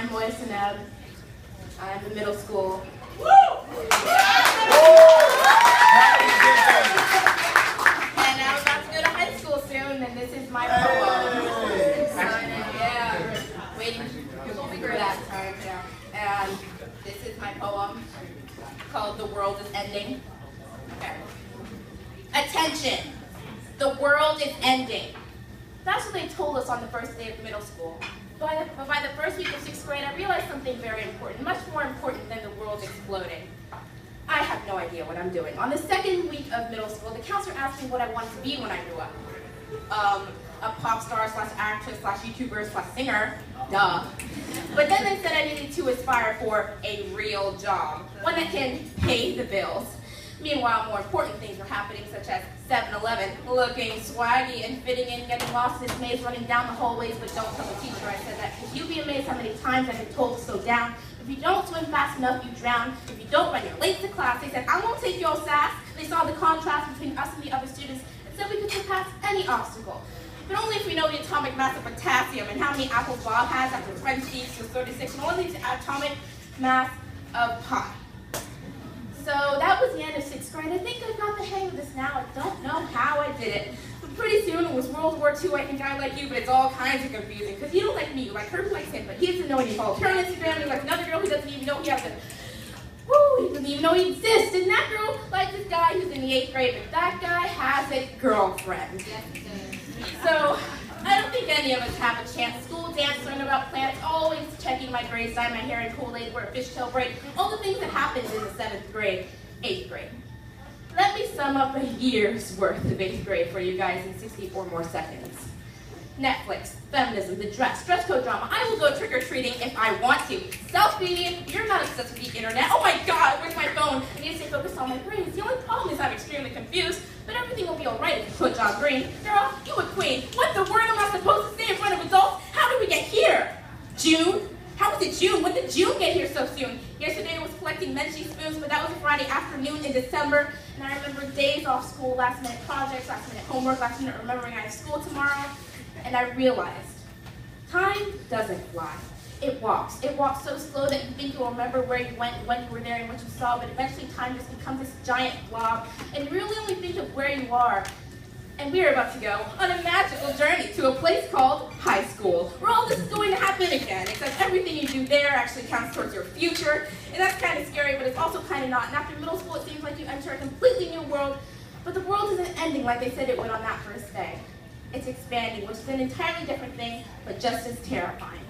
I'm Moya Seneb. I'm in middle school. Woo! And I'm about to go to high school soon, and this is my poem. Yeah, waiting for that time. Yeah. And this is my poem called "The World is Ending." Okay. Attention! The world is ending. That's what they told us on the first day of middle school. But by the first week of 6th grade, I realized something very important, much more important than the world exploding. I have no idea what I'm doing. On the second week of middle school, the counselor asked me what I wanted to be when I grew up. A pop star / actress / YouTuber / singer. Duh. But then they said I needed to aspire for a real job, one that can pay the bills. Meanwhile, more important things were happening, such as 7-Eleven, looking swaggy and fitting in, getting lost in its maze, running down the hallways, but don't tell the teacher I said that, because you'd be amazed how many times I've been told to slow down. If you don't swim fast enough, you drown. If you don't run, you're late to class. They said, I won't take your sass. They saw the contrast between us and the other students and said we could surpass any obstacle. But only if we know the atomic mass of potassium and how many apples Bob has after French eats was 36, and only the atomic mass of pi. So that was the end of 6th grade. I think I got the hang of this now. I don't know how I did it. But pretty soon it was World War II. I think I like you, but it's all kinds of confusing. Because you don't like me, you like her who likes him, but he doesn't know any follows her on Instagram, and he likes another girl who doesn't even know he has a he doesn't even know he exists. And that girl likes this guy who's in the 8th grade, but that guy has a girlfriend. So I don't think any of us have a chance. School, dance, learn about plants, always checking my grades, dye my hair in Kool-Aid, wear a fishtail braid, all the things that happened in the 7th grade, 8th grade. Let me sum up a year's worth of 8th grade for you guys in 64 more seconds. Netflix, feminism, the dress code drama. I will go trick-or-treating if I want to. Self-media, you're not obsessed with the internet. Oh my God, where's my phone? I need to stay focused on my grades. The only problem is I'm extremely confused, but everything will be all right if you put John Green. Girl, you a queen. What the word am I supposed to say in front of adults? How did we get here? June? How was it June? When did June get here so soon? Yesterday I was collecting Menchie spoons, but that was a Friday afternoon in December, and I remember days off school, last-minute projects, last-minute homework, last-minute remembering I have school tomorrow. And I realized, time doesn't fly. It walks. It walks so slow that you think you'll remember where you went, when you were there, and what you saw, but eventually time just becomes this giant blob, and you really only think of where you are. And we're about to go on a magical journey to a place called high school, where all this is going to happen again, except everything you do there actually counts towards your future. And that's kind of scary, but it's also kind of not. And after middle school, it seems like you enter a completely new world, but the world isn't ending like they said it would on that first day. It's expanding, which is an entirely different thing, but just as terrifying.